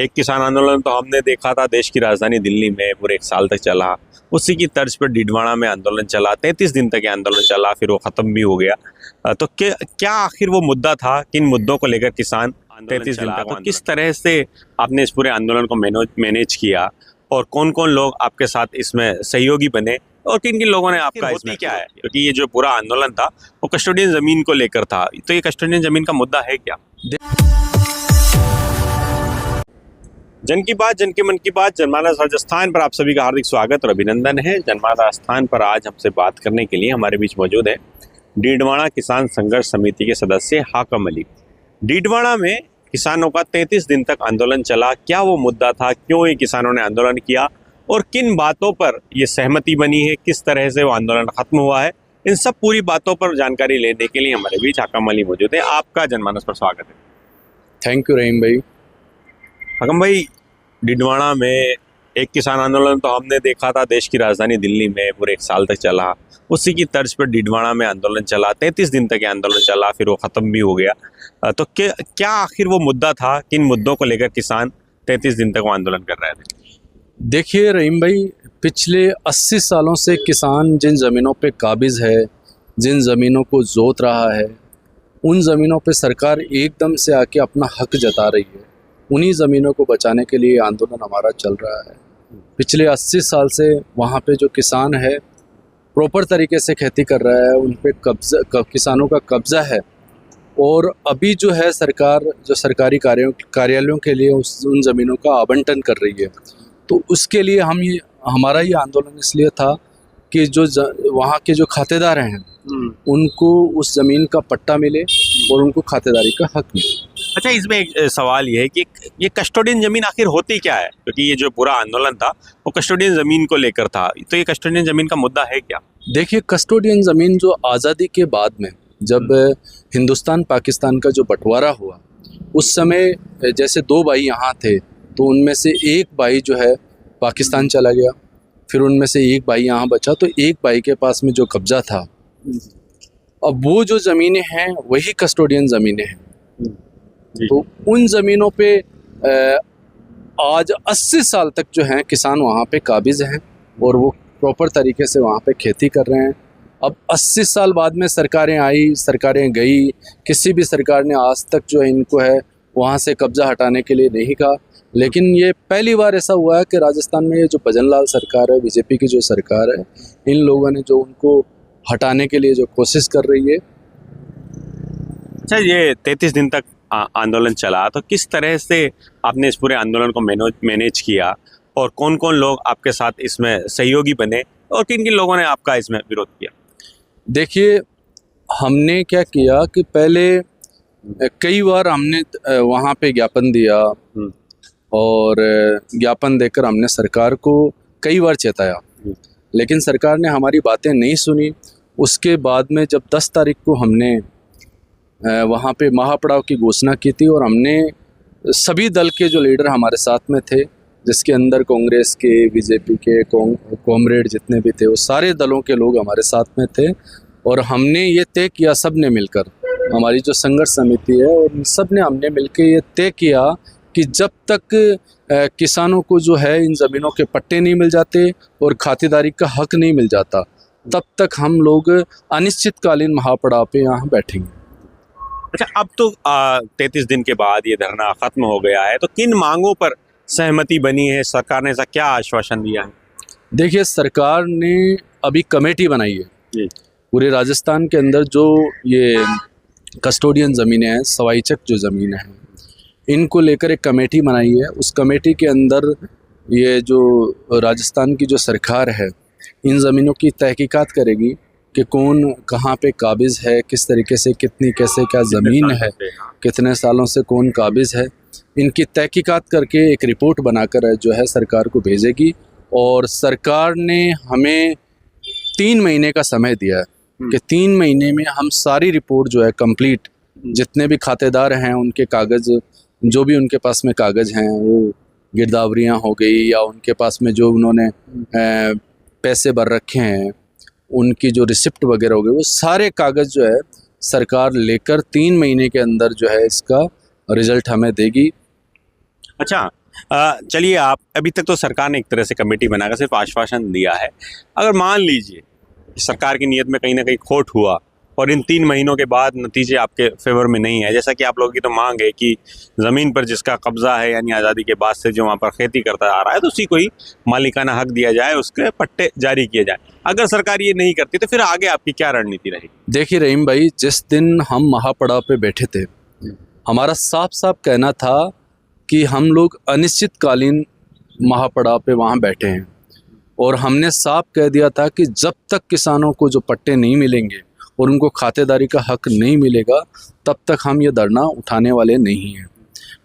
एक किसान आंदोलन तो हमने देखा था देश की राजधानी दिल्ली में पूरे 1 साल तक चला। उसी की तर्ज पर डीडवाना में आंदोलन चला, 33 दिन तक ये आंदोलन चला, फिर वो खत्म भी हो गया। तो क्या आखिर वो मुद्दा था, किन मुद्दों को लेकर किसान 33 दिन तक, तो किस तरह से आपने इस पूरे आंदोलन को मैनेज किया और कौन कौन लोग आपके साथ इसमें सहयोगी बने और किन किन लोगों ने आपका इसमें क्या है? क्योंकि ये जो पूरा आंदोलन था वो कस्टोडियन जमीन को लेकर था, तो ये कस्टोडियन जमीन का मुद्दा है क्या? जन की बात, जन के मन की बात, जनमानस राजस्थान पर आप सभी का हार्दिक स्वागत और अभिनंदन है। जनमानस राजस्थान पर आज हमसे बात करने के लिए हमारे बीच मौजूद है डीडवाना किसान संघर्ष समिति के सदस्य हाकम अली। डीडवाना में किसानों का 33 दिन तक आंदोलन चला, क्या वो मुद्दा था, क्यों ये किसानों ने आंदोलन किया और किन बातों पर ये सहमति बनी है, किस तरह से वो आंदोलन खत्म हुआ है, इन सब पूरी बातों पर जानकारी लेने के लिए हमारे बीच हाकम अली मौजूद है। आपका जनमानस पर स्वागत है। थैंक यू रहीम भाई। हाकम भाई, डीडवाना में एक किसान आंदोलन तो हमने देखा था देश की राजधानी दिल्ली में पूरे 1 साल तक चला। उसी की तर्ज पर डीडवाना में आंदोलन चला, 33 दिन तक ये आंदोलन चला, फिर वो ख़त्म भी हो गया। तो क्या आखिर वो मुद्दा था, किन मुद्दों को लेकर किसान 33 दिन तक वो आंदोलन कर रहे थे? देखिए रहीम भाई, पिछले 80 सालों से किसान जिन ज़मीनों पे काबिज़ है, जिन ज़मीनों को जोत रहा है, उन ज़मीनों पे सरकार एकदम से आके अपना हक जता रही है। उन्हीं ज़मीनों को बचाने के लिए आंदोलन हमारा चल रहा है। पिछले 80 साल से वहाँ पे जो किसान है प्रॉपर तरीके से खेती कर रहा है, उन पे किसानों का कब्ज़ा है। और अभी जो है सरकार जो सरकारी कार्यालयों के लिए उन ज़मीनों का आवंटन कर रही है। तो उसके लिए हमारा ये आंदोलन इसलिए था कि जो वहाँ के जो खातेदार हैं उनको उस ज़मीन का पट्टा मिले और उनको खातेदारी का हक मिले। अच्छा, इसमें एक सवाल ये है कि ये कस्टोडियन ज़मीन आखिर होती क्या है? क्योंकि ये जो पूरा आंदोलन था वो कस्टोडियन ज़मीन को लेकर था, तो ये कस्टोडियन ज़मीन का मुद्दा है क्या? देखिए, कस्टोडियन ज़मीन जो आज़ादी के बाद में जब हिंदुस्तान पाकिस्तान का जो बंटवारा हुआ, उस समय जैसे 2 भाई यहाँ थे, तो उनमें से एक भाई जो है पाकिस्तान चला गया, फिर उनमें से एक भाई यहाँ बचा, तो एक भाई के पास में जो कब्ज़ा था, अब वो जो ज़मीनें हैं वही कस्टोडियन ज़मीनें हैं। तो उन ज़मीनों पे आज 80 साल तक जो हैं किसान वहाँ पे काबिज़ हैं और वो प्रॉपर तरीके से वहाँ पे खेती कर रहे हैं। अब 80 साल बाद में सरकारें आई, सरकारें गई, किसी भी सरकार ने आज तक जो है इनको है वहाँ से कब्ज़ा हटाने के लिए नहीं कहा। लेकिन ये पहली बार ऐसा हुआ है कि राजस्थान में ये जो भजन लाल सरकार है, बीजेपी की जो सरकार है, इन लोगों ने जो उनको हटाने के लिए जो कोशिश कर रही है। अच्छा, ये 33 दिन तक आंदोलन चला, तो किस तरह से आपने इस पूरे आंदोलन को मैनेज किया और कौन कौन लोग आपके साथ इसमें सहयोगी बने और किन किन लोगों ने आपका इसमें विरोध किया? देखिए, हमने क्या किया कि पहले कई बार हमने वहाँ पे ज्ञापन दिया और ज्ञापन देकर हमने सरकार को कई बार चेताया, लेकिन सरकार ने हमारी बातें नहीं सुनी। उसके बाद में जब 10 तारीख को हमने वहाँ पे महापड़ाव की घोषणा की थी और हमने सभी दल के जो लीडर हमारे साथ में थे, जिसके अंदर कांग्रेस के, बीजेपी के, कॉमरेड जितने भी थे, वो सारे दलों के लोग हमारे साथ में थे और हमने ये तय किया, सब ने मिलकर, हमारी जो संघर्ष समिति है और सब ने हमने मिलकर ये तय किया कि जब तक किसानों को जो है इन ज़मीनों के पट्टे नहीं मिल जाते और खातेदारी का हक नहीं मिल जाता, तब तक हम लोग अनिश्चितकालीन महापड़ाव पे यहाँ बैठेंगे। अच्छा, अब तो 33 दिन के बाद ये धरना खत्म हो गया है, तो किन मांगों पर सहमति बनी है? सरकार ने ऐसा क्या आश्वासन दिया है? देखिए, सरकार ने अभी कमेटी बनाई है पूरे राजस्थान के अंदर। जो ये कस्टोडियन ज़मीनें हैं, सवाईचक जो ज़मीनें हैं, इनको लेकर एक कमेटी बनाई है। उस कमेटी के अंदर ये जो राजस्थान की जो सरकार है इन ज़मीनों की तहकीकात करेगी कि कौन कहाँ पे काबिज़ है, किस तरीके से, कितनी कैसे क्या ज़मीन है, कितने सालों से कौन काबिज़ है। इनकी तहकीकात करके एक रिपोर्ट बनाकर जो है सरकार को भेजेगी और सरकार ने हमें 3 महीने का समय दिया है कि 3 महीने में हम सारी रिपोर्ट जो है कंप्लीट, जितने भी खातेदार हैं उनके कागज़, जो भी उनके पास में कागज़ हैं, वो गिरदावरियाँ हो गई या उनके पास में जो उन्होंने पैसे भर रखे हैं, उनकी जो रिसिप्ट वगैरह हो गई, वो सारे कागज़ जो है सरकार लेकर 3 महीने के अंदर जो है इसका रिज़ल्ट हमें देगी। अच्छा, चलिए, आप अभी तक तो सरकार ने एक तरह से कमेटी बनाकर सिर्फ आश्वासन दिया है। अगर मान लीजिए कि सरकार की नीयत में कहीं ना कहीं खोट हुआ और इन 3 महीनों के बाद नतीजे आपके फेवर में नहीं है, जैसा कि आप लोगों की तो मांग है कि ज़मीन पर जिसका कब्जा है यानी आज़ादी के बाद से जो वहाँ पर खेती करता आ रहा है तो उसी को ही मालिकाना हक दिया जाए, उसके पट्टे जारी किए जाए। अगर सरकार ये नहीं करती तो फिर आगे आपकी क्या रणनीति रहेगी? देखिए रहीम भाई, जिस दिन हम महापड़ाव पे बैठे थे, हमारा साफ साफ कहना था कि हम लोग अनिश्चितकालीन महापड़ाव पे वहाँ बैठे हैं और हमने साफ कह दिया था कि जब तक किसानों को जो पट्टे नहीं मिलेंगे और उनको खातेदारी का हक नहीं मिलेगा तब तक हम ये धरना उठाने वाले नहीं हैं।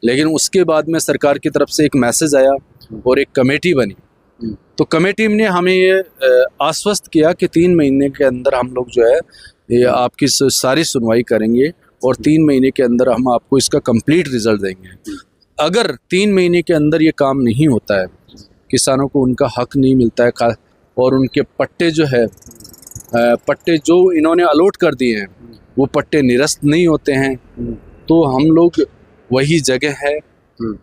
लेकिन उसके बाद में सरकार की तरफ से एक मैसेज आया और एक कमेटी बनी, तो कमेटी ने हमें ये आश्वस्त किया कि 3 महीने के अंदर हम लोग जो है ये आपकी सारी सुनवाई करेंगे और 3 महीने के अंदर हम आपको इसका कंप्लीट रिजल्ट देंगे। अगर 3 महीने के अंदर ये काम नहीं होता है, किसानों को उनका हक नहीं मिलता है और उनके पट्टे जो है पट्टे जो इन्होंने अलॉट कर दिए हैं वो पट्टे निरस्त नहीं होते हैं, तो हम लोग वही जगह है,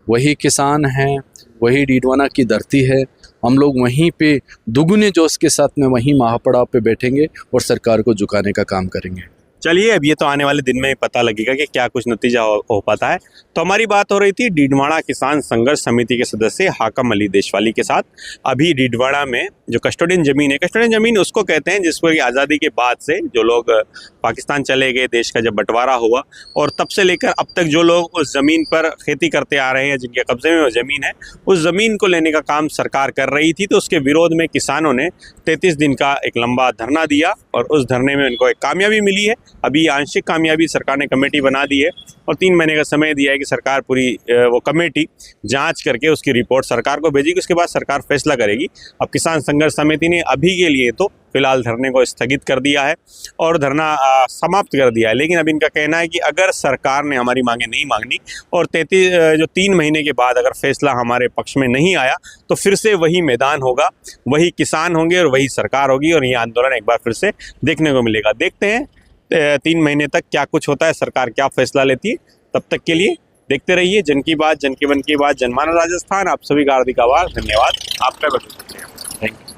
वही किसान हैं, वही डीडवाना की धरती है, हम लोग वहीं पे दुगने जोश के साथ में वहीं महापड़ाव पे बैठेंगे और सरकार को झुकाने का काम करेंगे। चलिए, अब ये तो आने वाले दिन में ही पता लगेगा कि क्या कुछ नतीजा हो पाता है। तो हमारी बात हो रही थी डीडवाना किसान संघर्ष समिति के सदस्य हाकम अली देशवाली के साथ। अभी डीडवाना में जो कस्टोडियन ज़मीन है, कस्टोडियन ज़मीन उसको कहते हैं जिसको कि आज़ादी के बाद से जो लोग पाकिस्तान चले गए, देश का जब बंटवारा हुआ और तब से लेकर अब तक जो लोग उस ज़मीन पर खेती करते आ रहे हैं, जिनके कब्जे में वो ज़मीन है, उस ज़मीन को लेने का काम सरकार कर रही थी। तो उसके विरोध में किसानों ने 33 दिन का एक लंबा धरना दिया और उस धरने में उनको एक कामयाबी मिली है। अभी आंशिक कामयाबी, सरकार ने कमेटी बना दी है और 3 महीने का समय दिया है कि सरकार पूरी वो कमेटी जांच करके उसकी रिपोर्ट सरकार को भेजेगी। उसके बाद सरकार फैसला करेगी। अब किसान संघर्ष समिति ने अभी के लिए तो फिलहाल धरने को स्थगित कर दिया है और धरना समाप्त कर दिया है। लेकिन अब इनका कहना है कि अगर सरकार ने हमारी मांगे नहीं मांगनी और 3 महीने के बाद अगर फैसला हमारे पक्ष में नहीं आया तो फिर से वही मैदान होगा, वही किसान होंगे और वही सरकार होगी और ये आंदोलन एक बार फिर से देखने को मिलेगा। देखते हैं 3 महीने तक क्या कुछ होता है, सरकार क्या फैसला लेती है। तब तक के लिए देखते रहिए जन की बात, जन की मन की बात, जनमानस राजस्थान। आप सभी का हार्दिक आभार, धन्यवाद। आपका बहुत शुक्रिया। Thank you.